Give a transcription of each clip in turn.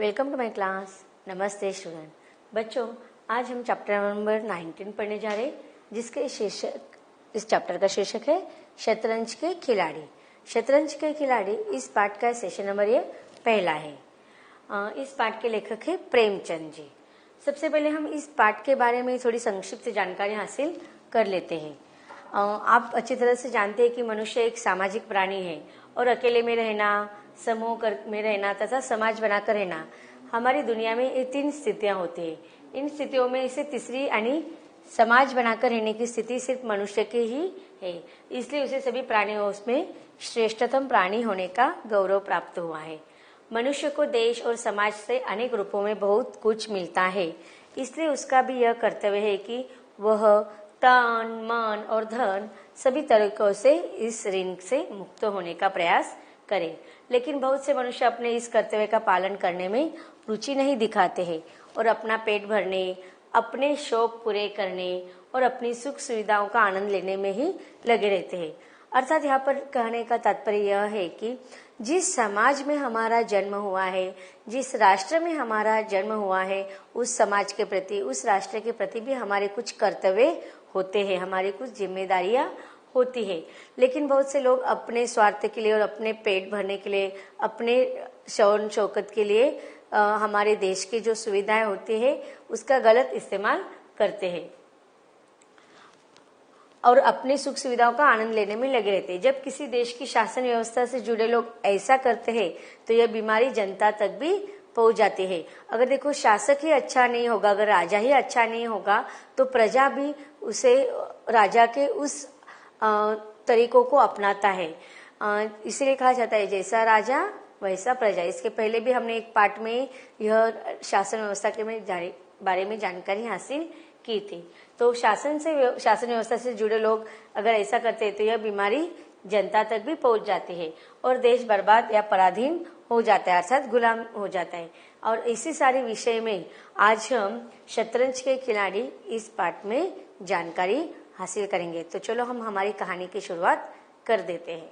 Welcome to my class. नमस्ते student. बच्चों, आज हम चैप्टर नंबर 19 पढ़ने जा रहे हैं, जिसके शीर्षक इस चैप्टर का शीर्षक है शतरंज के खिलाड़ी। शतरंज के खिलाड़ी इस पाठ का सेशन नंबर ये पहला है। इस पाठ के लेखक है प्रेमचंद जी। सबसे पहले हम इस पाठ के बारे में थोड़ी संक्षिप्त जानकारी हासिल कर लेते हैं। आप अच्छी तरह से जानते हैं कि मनुष्य एक सामाजिक प्राणी है और अकेले में रहना, समूह में रहना तथा समाज बनाकर रहना, हमारी दुनिया में ये 3 स्थितियां होती है। इन स्थितियों में इसे तीसरी यानी समाज बनाकर रहने की स्थिति सिर्फ मनुष्य की ही है, इसलिए उसे सभी प्राणियों में श्रेष्ठतम प्राणी होने का गौरव प्राप्त हुआ है। मनुष्य को देश और समाज से अनेक रूपों में बहुत कुछ मिलता है, इसलिए उसका भी यह कर्तव्य है कि वह तन, मन और धन सभी तरीकों से इस ऋण से मुक्त होने का प्रयास करे। लेकिन बहुत से मनुष्य अपने इस कर्तव्य का पालन करने में रुचि नहीं दिखाते हैं और अपना पेट भरने, अपने शौक पूरे करने और अपनी सुख सुविधाओं का आनंद लेने में ही लगे रहते हैं। अर्थात यहाँ पर कहने का तात्पर्य यह है कि जिस समाज में हमारा जन्म हुआ है, जिस राष्ट्र में हमारा जन्म हुआ है, उस समाज के प्रति, उस राष्ट्र के प्रति भी हमारे कुछ कर्तव्य होते हैं, हमारी कुछ जिम्मेदारियां होती है। लेकिन बहुत से लोग अपने स्वार्थ के लिए और अपने पेट भरने के लिए, अपने शौन शौकत के लिए हमारे देश की जो सुविधाएं होती है उसका गलत इस्तेमाल करते हैं और अपनी सुख सुविधाओं का आनंद लेने में लगे रहते हैं। जब किसी देश की शासन व्यवस्था से जुड़े लोग ऐसा करते हैं तो यह बीमारी जनता तक भी पहुंच जाती है। अगर देखो, शासक ही अच्छा नहीं होगा, अगर राजा ही अच्छा नहीं होगा तो प्रजा भी उसे राजा के उस तरीकों को अपनाता है। इसलिए कहा जाता है जैसा राजा वैसा प्रजा। इसके पहले भी हमने एक पाठ में यह शासन व्यवस्था के बारे में जानकारी हासिल की थी। तो शासन व्यवस्था से जुड़े लोग अगर ऐसा करते हैं तो यह बीमारी जनता तक भी पहुंच जाती है और देश बर्बाद या पराधीन हो जाता है, अर्थात गुलाम हो जाता है। और इसी सारे विषय में आज हम शतरंज के खिलाड़ी इस पाठ में जानकारी हासिल करेंगे। तो चलो हम हमारी कहानी की शुरुआत कर देते हैं।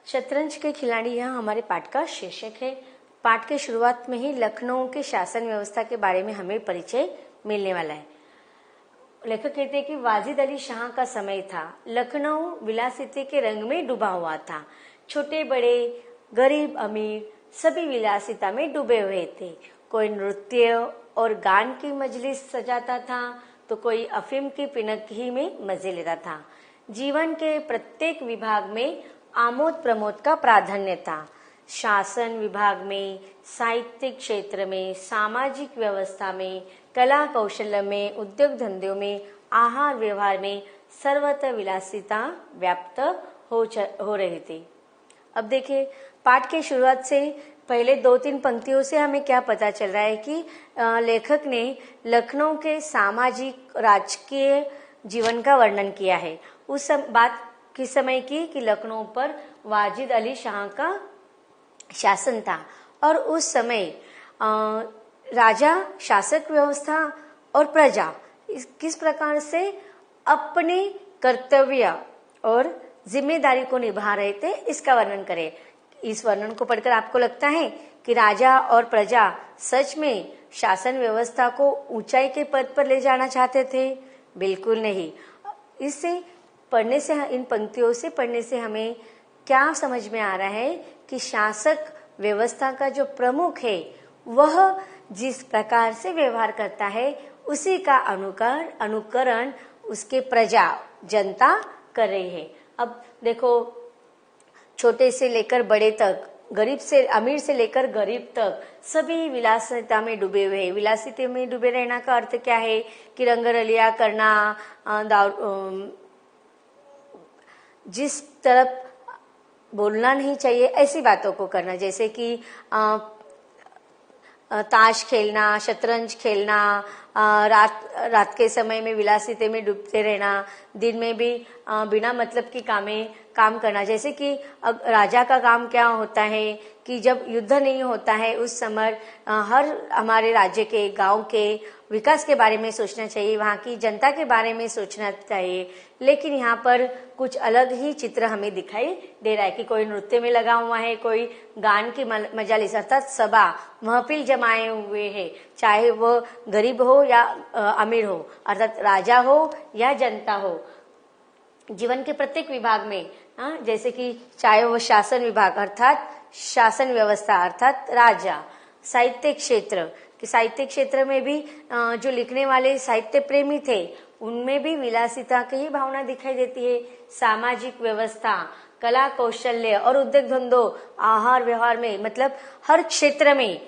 शतरंज के खिलाड़ी यह हमारे पाठ का शीर्षक है। पाठ के शुरुआत में ही लखनऊ के शासन व्यवस्था के बारे में हमें परिचय मिलने वाला है। लेखक कहते हैं कि वाजिद अली शाह का समय था। लखनऊ विलासिता के रंग में डूबा हुआ था। छोटे बड़े, गरीब अमीर सभी विलासिता में डूबे हुए थे। कोई नृत्य और गान की मजलिस सजाता था तो कोई अफीम की पिनक ही में मजे लेता था। जीवन के प्रत्येक विभाग में आमोद प्रमोद का प्राधान्य था। शासन विभाग में, साहित्यिक क्षेत्र में, सामाजिक व्यवस्था में, कला कौशल्य में, उद्योग धंधों में, आहार व्यवहार में सर्वत्र विलासिता व्याप्त हो रही थी। अब देखिए, पाठ की शुरुआत से पहले 2-3 पंक्तियों से हमें क्या पता चल रहा है कि लेखक ने लखनऊ के सामाजिक राजकीय जीवन का वर्णन किया है। उस बात किस समय की कि लखनऊ पर वाजिद अली शाह का शासन था और उस समय राजा, शासक व्यवस्था और प्रजा किस प्रकार से अपने कर्तव्य और जिम्मेदारी को निभा रहे थे, इसका वर्णन करें। इस वर्णन को पढ़कर आपको लगता है कि राजा और प्रजा सच में शासन व्यवस्था को ऊंचाई के पद पर ले जाना चाहते थे? बिल्कुल नहीं। इससे पढ़ने से, इन पंक्तियों से पढ़ने से हमें क्या समझ में आ रहा है कि शासक व्यवस्था का जो प्रमुख है वह जिस प्रकार से व्यवहार करता है उसी का अनुकरण उसके प्रजा, जनता कर रही है। अब देखो, छोटे से लेकर बड़े तक, अमीर से लेकर गरीब तक सभी विलासिता में डूबे हुए हैं। विलासिता में डूबे रहना का अर्थ क्या है कि रंगरलिया करना, जिस तरफ बोलना नहीं चाहिए ऐसी बातों को करना, जैसे कि ताश खेलना, शतरंज खेलना रात के समय में विलासिते में डूबते रहना, दिन में भी बिना मतलब की काम करना। जैसे कि राजा का काम क्या होता है कि जब युद्ध नहीं होता है उस समय हर हमारे राज्य के, गांव के विकास के बारे में सोचना चाहिए, वहाँ की जनता के बारे में सोचना चाहिए। लेकिन यहाँ पर कुछ अलग ही चित्र हमें दिखाई दे रहा है कि कोई नृत्य में लगा हुआ है, कोई गान की मजालिस अर्थात सभा महफिल जमाए हुए है, चाहे वो गरीब हो या अमीर हो, अर्थात राजा हो या जनता हो। जीवन के प्रत्येक विभाग में जैसे कि चाहे वो शासन विभाग अर्थात शासन व्यवस्था अर्थात राजा, साहित्य क्षेत्र कि साहित्य क्षेत्र में भी जो लिखने वाले साहित्य प्रेमी थे उनमें भी विलासिता की ही भावना दिखाई देती है। सामाजिक व्यवस्था, कला कौशल्य और उद्योग धंधों, आहार व्यवहार में, मतलब हर क्षेत्र में,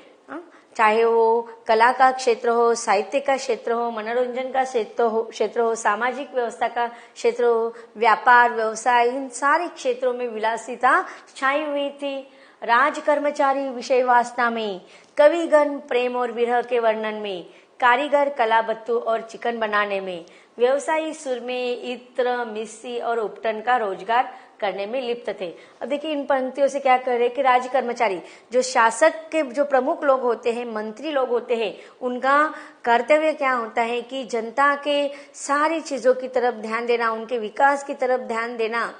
चाहे वो कला का क्षेत्र हो, साहित्य का क्षेत्र हो, मनोरंजन का क्षेत्र हो, सामाजिक व्यवस्था का क्षेत्र हो, व्यापार व्यवसाय, इन सारे क्षेत्रों में विलासिता छाई हुई थी। राज कर्मचारी विषय वासना में, कविगण प्रेम और विरह के वर्णन में, कारीगर कला बत्तू और चिकन बनाने में, व्यवसायी सुरमे, इत्र, मिस्सी और उपटन का रोजगार करने में लिप्त थे। अब देखिए इन पंक्तियों से क्या कह रहे हैं कि राज कर्मचारी जो शासक के जो प्रमुख लोग होते हैं, मंत्री लोग होते हैं, उनका कर्तव्य क्या होता है कि जनता के सारी चीजों की तरफ ध्यान देना, उनके विकास की तरफ ध्यान देना।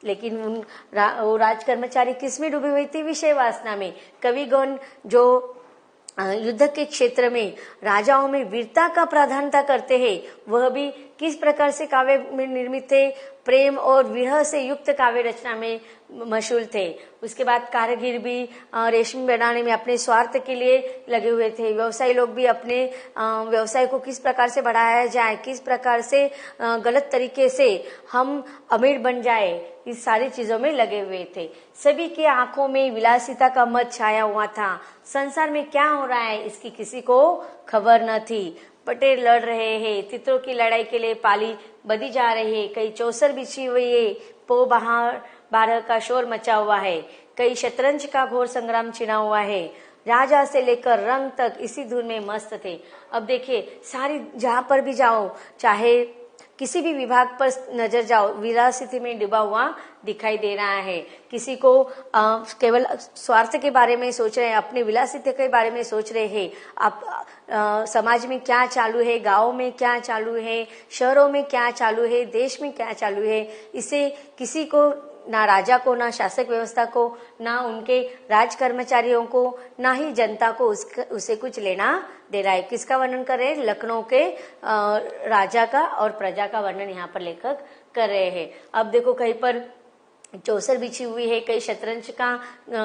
लेकिन वो राज कर्मचारी किस में डूबी हुई थी? विषय वासना में। कविगण जो युद्ध के क्षेत्र में राजाओं में वीरता का प्राधान्यता करते हैं, वह भी किस प्रकार से काव्य में निर्मित थे? प्रेम और विरह से युक्त काव्य रचना में मशहूर थे। उसके बाद कारीगर भी रेशम बनाने में अपने स्वार्थ के लिए लगे हुए थे। व्यवसायी लोग भी अपने व्यवसाय को किस प्रकार से बढ़ाया जाए, किस प्रकार से गलत तरीके से हम अमीर बन जाए, इस सारी चीजों में लगे हुए थे। सभी की आंखों में विलासिता का मत छाया हुआ था। संसार में क्या हो रहा है इसकी किसी को खबर न थी। पटेल लड़ रहे हैं, तित्रों की लड़ाई के लिए पाली बदी जा रही है, कई चौसर बिछी हुई है, पो बारह का शोर मचा हुआ है, कई शतरंज का घोर संग्राम छिड़ा हुआ है, राजा से लेकर रंग तक इसी धुन में मस्त थे। अब देखिए सारी जहां पर भी जाओ, चाहे किसी भी विभाग पर नजर जाओ, विलासिता में डूबा हुआ दिखाई दे रहा है। किसी को केवल स्वार्थ के बारे में सोच रहे हैं, अपने विलासिता के बारे में सोच रहे हैं। आप समाज में क्या चालू है, गाँव में क्या चालू है, शहरों में क्या चालू है, देश में क्या चालू है, इसे किसी को, ना राजा को, ना शासक व्यवस्था को, ना उनके राज कर्मचारियों को, ना ही जनता को उसे कुछ लेना दे रहा है। किसका वर्णन कर रहे हैं? लखनऊ के राजा का और प्रजा का वर्णन यहाँ पर लेखक कर रहे हैं। अब देखो कहीं पर चौसर बिछी हुई है, कई शतरंज का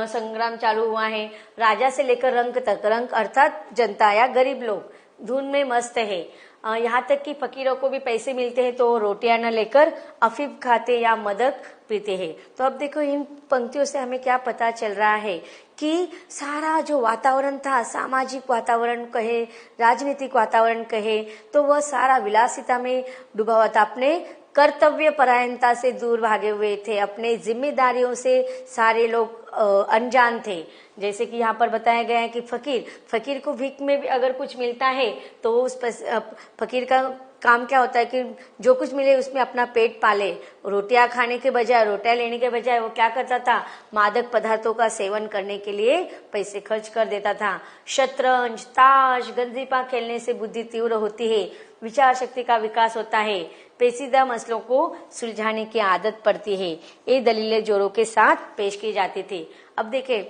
संग्राम चालू हुआ है, राजा से लेकर रंक तक, रंक अर्थात जनता या गरीब लोग धुन में मस्त है। यहाँ तक कि फकीरों को भी पैसे मिलते हैं तो रोटियां न लेकर अफीम खाते या मदक पीते हैं। तो अब देखो इन पंक्तियों से हमें क्या पता चल रहा है कि सारा जो वातावरण था, सामाजिक वातावरण कहे, राजनीतिक वातावरण कहे, तो वह सारा विलासिता में डूबा हुआ था। अपने कर्तव्य परायणता से दूर भागे हुए थे, अपने जिम्मेदारियों से सारे लोग अनजान थे। जैसे कि यहाँ पर बताया गया है कि फकीर को भीख में भी अगर कुछ मिलता है तो उस फकीर का काम क्या होता है कि जो कुछ मिले उसमें अपना पेट पाले। रोटियां खाने के बजाय, रोटियां लेने के बजाय वो क्या करता था? मादक पदार्थों का सेवन करने के लिए पैसे खर्च कर देता था। शतरंज, ताश, गंजीपा खेलने से बुद्धि तीव्र होती है, विचार शक्ति का विकास होता है, पेचीदा मसलों को सुलझाने की आदत पड़ती है। ये दलीलें जोरों के साथ पेश की जाती थी। अब देखें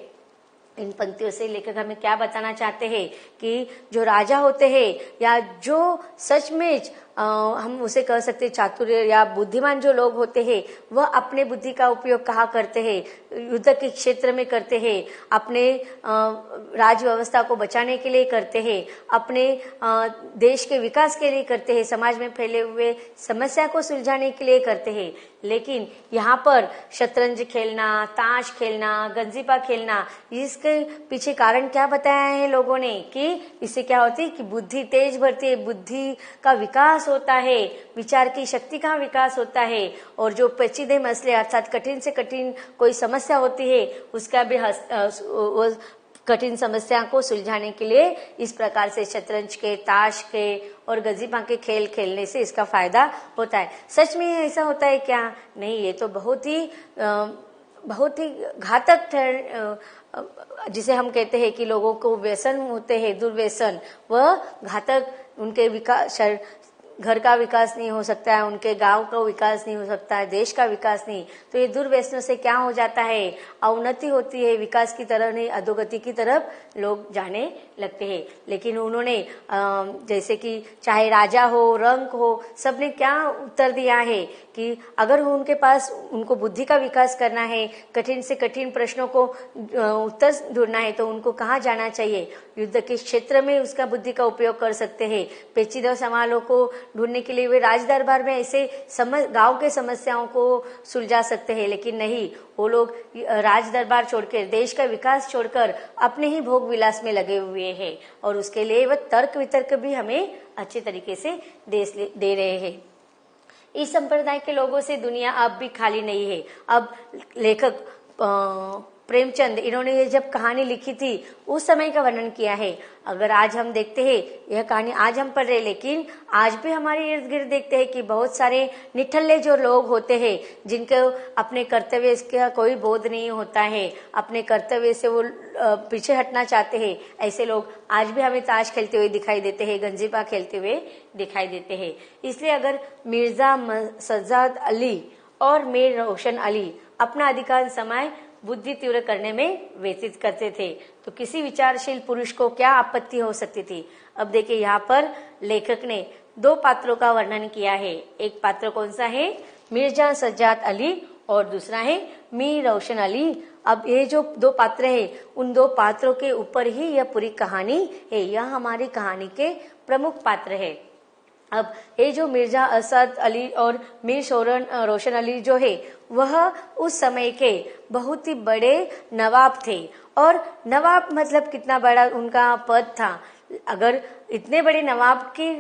इन पंक्तियों से लेखक हमें क्या बताना चाहते हैं कि जो राजा होते हैं या जो सच में हम उसे कह सकते चातुर्य या बुद्धिमान जो लोग होते हैं, वह अपने बुद्धि का उपयोग कहाँ करते हैं? युद्ध के क्षेत्र में करते हैं, अपने राज व्यवस्था को बचाने के लिए करते हैं, अपने देश के विकास के लिए करते हैं, समाज में फैले हुए समस्या को सुलझाने के लिए करते हैं। लेकिन यहाँ पर शतरंज खेलना, ताश खेलना, गंजीपा खेलना, इसके पीछे कारण क्या बताया है लोगों ने कि इससे क्या होती है कि बुद्धि तेज बढ़ती है, बुद्धि का विकास होता है, विचार की शक्ति का विकास होता है, और जो पेचीदे मसले अर्थात कठिन से कठिन कोई समस्या होती है उसका भी कठिन समस्या को सुलझाने के लिए इस प्रकार से शतरंज के, ताश के और गजीबा के खेल खेलने से इसका फायदा होता है। सच में ऐसा होता है क्या? नहीं, ये तो बहुत ही घातक जिसे हम कहते हैं कि लोगों को व्यसन होते हैं, दुर्व्यसन, वह घातक, उनके विकास, घर का विकास नहीं हो सकता है, उनके गांव का विकास नहीं हो सकता है, देश का विकास नहीं। तो ये दुर्व्यसनों से क्या हो जाता है? अवनति होती है, विकास की तरह नहीं अधोगति की तरफ लोग जाने लगते हैं। लेकिन उन्होंने जैसे कि चाहे राजा हो, रंक हो, सबने क्या उत्तर दिया है कि अगर उनके पास उनको बुद्धि का विकास करना है, कठिन से कठिन प्रश्नों को उत्तर ढूंढना है, तो उनको कहाँ जाना चाहिए? युद्ध के क्षेत्र में उसका बुद्धि का उपयोग कर सकते हैं। पेचीदा सवालों को ढूंढने के लिए वे राज दरबार में ऐसे गांव के समस्याओं को सुलझा सकते हैं, लेकिन नहीं, वो लोग राज दरबार छोड़कर, देश का विकास छोड़कर अपने ही भोग विलास में लगे हुए हैं। और उसके लिए वह तर्क वितर्क भी हमें अच्छे तरीके से दे रहे हैं। इस संप्रदाय के लोगों से दुनिया अब भी खाली नहीं है। अब लेखक प्रेमचंद, इन्होंने ये जब कहानी लिखी थी उस समय का वर्णन किया है। अगर आज हम देखते हैं, यह कहानी आज हम पढ़ रहे, लेकिन आज भी हमारे इर्द गिर्द देखते हैं कि बहुत सारे निठल्ले जो लोग होते हैं, जिनको अपने कर्तव्य का कोई बोध नहीं होता है, अपने कर्तव्य से वो पीछे हटना चाहते हैं, ऐसे लोग आज भी हमें ताश खेलते हुए दिखाई देते हैं, गंजीफा खेलते हुए दिखाई देते हैं। इसलिए अगर मिर्जा सज्जाद अली और मीर रोशन अली अपना अधिकांश समय बुद्धि तीव्र करने में व्यतीत करते थे, तो किसी विचारशील पुरुष को क्या आपत्ति हो सकती थी? अब देखिए, यहाँ पर लेखक ने दो पात्रों का वर्णन किया है। एक पात्र कौन सा है? मिर्जा सज्जाद अली, और दूसरा है मीर रोशन अली। अब ये जो दो पात्र है, उन दो पात्रों के ऊपर ही यह पूरी कहानी है। यह हमारी कहानी के प्रमुख पात्र है। अब ये जो मिर्जा असद अली और मीर रोशन अली जो है, वह उस समय के बहुत ही बड़े नवाब थे। और नवाब मतलब कितना बड़ा उनका पद था। अगर इतने बड़े नवाब की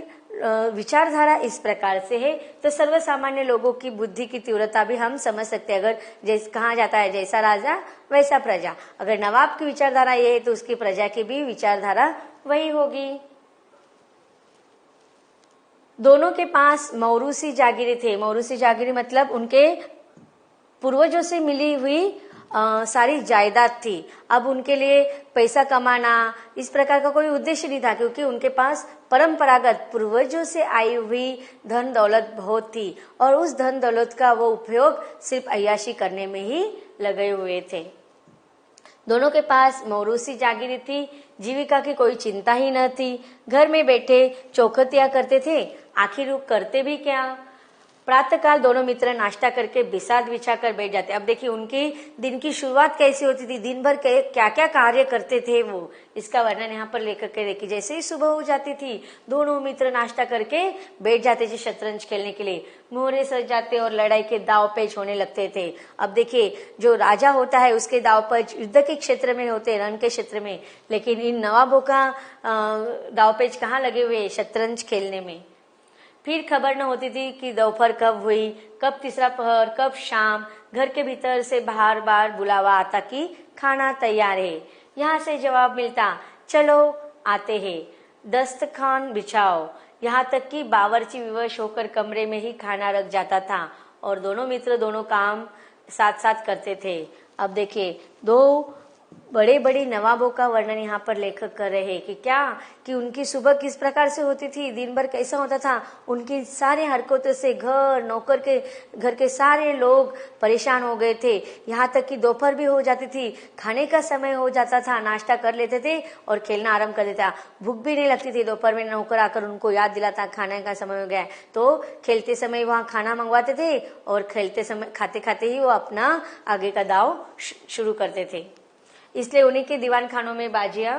विचारधारा इस प्रकार से है, तो सर्वसामान्य लोगों की बुद्धि की तीव्रता भी हम समझ सकते हैं। अगर जैसे कहा जाता है, जैसा राजा वैसा प्रजा, अगर नवाब की विचारधारा ये है, तो उसकी प्रजा की भी विचारधारा वही होगी। दोनों के पास मौरूसी जागीरें थे। मौरूसी जागीरें मतलब उनके पूर्वजों से मिली हुई सारी जायदाद थी। अब उनके लिए पैसा कमाना इस प्रकार का कोई उद्देश्य नहीं था, क्योंकि उनके पास परंपरागत पूर्वजों से आई हुई धन दौलत बहुत थी, और उस धन दौलत का वो उपयोग सिर्फ अय्याशी करने में ही लगे हुए थे। दोनों के पास मौरूसी जागीरें थी, जीविका की कोई चिंता ही न थी। घर में बैठे चौखटिया करते थे, आखिर वो करते भी क्या? प्रातःकाल दोनों मित्र नाश्ता करके बिसात बिछाकर बैठ जाते। अब देखिए, उनकी दिन की शुरुआत कैसी होती थी, दिन भर क्या क्या कार्य करते थे वो, इसका वर्णन यहाँ पर लेकर के देखिए। जैसे ही सुबह हो जाती थी, दोनों मित्र नाश्ता करके बैठ जाते थे शतरंज खेलने के लिए। मोहरे सज जाते और लड़ाई के दाव पेच होने लगते थे। अब देखिए, जो राजा होता है उसके दाव पेच युद्ध के क्षेत्र में होते, रण के क्षेत्र में, लेकिन इन नवाबों का दाव पेच कहाँ लगे हुए? शतरंज खेलने में। फिर खबर न होती थी कि दोपहर कब हुई, कब तीसरा पहर, कब शाम। घर के भीतर से बाहर बार बुलावा आता कि खाना तैयार है। यहाँ से जवाब मिलता, चलो आते हैं, दस्तरखान बिछाओ। यहाँ तक कि बावर्ची विवश होकर कमरे में ही खाना रख जाता था, और दोनों मित्र दोनों काम साथ साथ करते थे। अब देखिए, दो बड़े बड़े नवाबों का वर्णन यहाँ पर लेखक कर रहे हैं कि क्या कि उनकी सुबह किस प्रकार से होती थी, दिन भर कैसा होता था। उनकी सारे हरकतों से घर के सारे लोग परेशान हो गए थे। यहाँ तक कि दोपहर भी हो जाती थी, खाने का समय हो जाता था, नाश्ता कर लेते थे और खेलना आरंभ कर देता। भूख भी नहीं लगती थी। दोपहर में नौकर आकर उनको याद दिलाता खाने का समय हो गया है, तो खेलते समय वहाँ खाना मंगवाते थे, और खेलते समय खाते खाते ही वो अपना आगे का दाव शुरू करते थे। इसलिए उन्हीं के दीवान खानों में बाजियां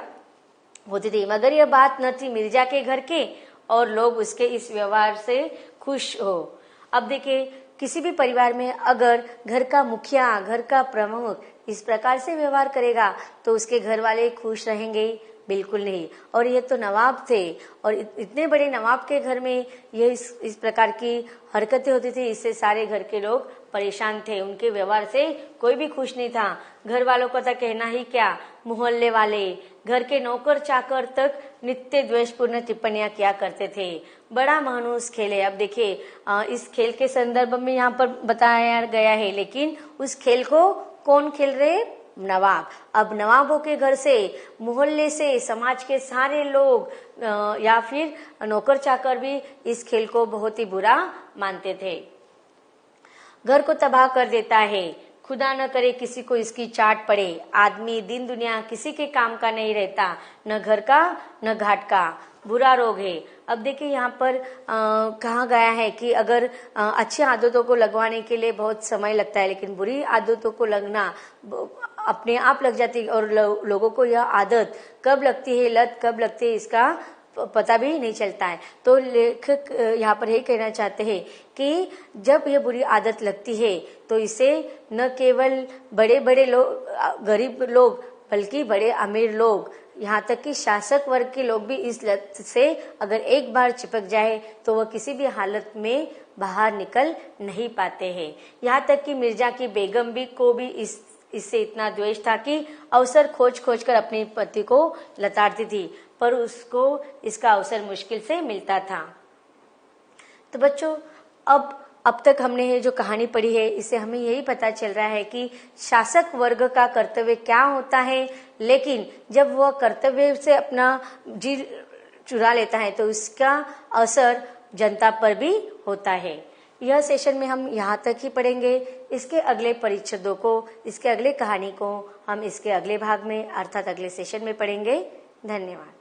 होती थी। मगर यह बात न थी मिर्जा के घर के, और लोग उसके इस व्यवहार से खुश हो। अब देखिए, किसी भी परिवार में अगर घर का मुखिया, घर का प्रमुख इस प्रकार से व्यवहार करेगा, तो उसके घर वाले खुश रहेंगे, बिल्कुल नहीं। और ये तो नवाब थे और इतने बड़े नवाब के घर में ये इस प्रकार की हरकतें होती थी, इससे सारे घर के लोग परेशान थे। उनके व्यवहार से कोई भी खुश नहीं था। घर वालों का तो कहना ही क्या, मोहल्ले वाले, घर के नौकर चाकर तक नित्य द्वेषपूर्ण टिप्पणियां किया करते थे। बड़ा मानूस खेल है। अब देखिए इस खेल के संदर्भ में यहाँ पर बताया गया है, लेकिन उस खेल को कौन खेल रहे? नवाब। अब नवाबों के घर से, मोहल्ले से, समाज के सारे लोग या फिर नौकर चाकर भी इस खेल को बहुत ही बुरा मानते थे। घर को तबाह कर देता है, खुदा न करे किसी को इसकी चाट पड़े। आदमी दिन दुनिया किसी के काम का नहीं रहता, न घर का न घाट का, बुरा रोग है। अब देखिए यहाँ पर कहा गया है कि अगर अच्छी आदतों को लगवाने के लिए बहुत समय लगता है, लेकिन बुरी आदतों को लगना अपने आप लग जाती है। और लोगों को यह आदत कब लगती है, लत कब लगती है, इसका पता भी नहीं चलता है। तो लेखक यहाँ पर यही कहना चाहते हैं कि जब यह बुरी आदत लगती है तो इसे न केवल बड़े बड़े लोग, गरीब लोग, बल्कि बड़े अमीर लोग, यहाँ तक कि शासक वर्ग के लोग भी इस लत से अगर एक बार चिपक जाए तो वह किसी भी हालत में बाहर निकल नहीं पाते हैं। यहाँ तक कि मिर्जा की बेगम भी को भी इससे इतना द्वेष था कि अवसर खोज खोज कर अपने पति को लताड़ती थी, पर उसको इसका अवसर मुश्किल से मिलता था। तो बच्चों, अब तक हमने ये जो कहानी पढ़ी है, इससे हमें यही पता चल रहा है कि शासक वर्ग का कर्तव्य क्या होता है, लेकिन जब वह कर्तव्य से अपना जी चुरा लेता है तो उसका असर जनता पर भी होता है। यह सेशन में हम यहाँ तक ही पढ़ेंगे। इसके अगले परिच्छेदों को, इसके अगले कहानी को हम इसके अगले भाग में अर्थात अगले सेशन में पढ़ेंगे। धन्यवाद।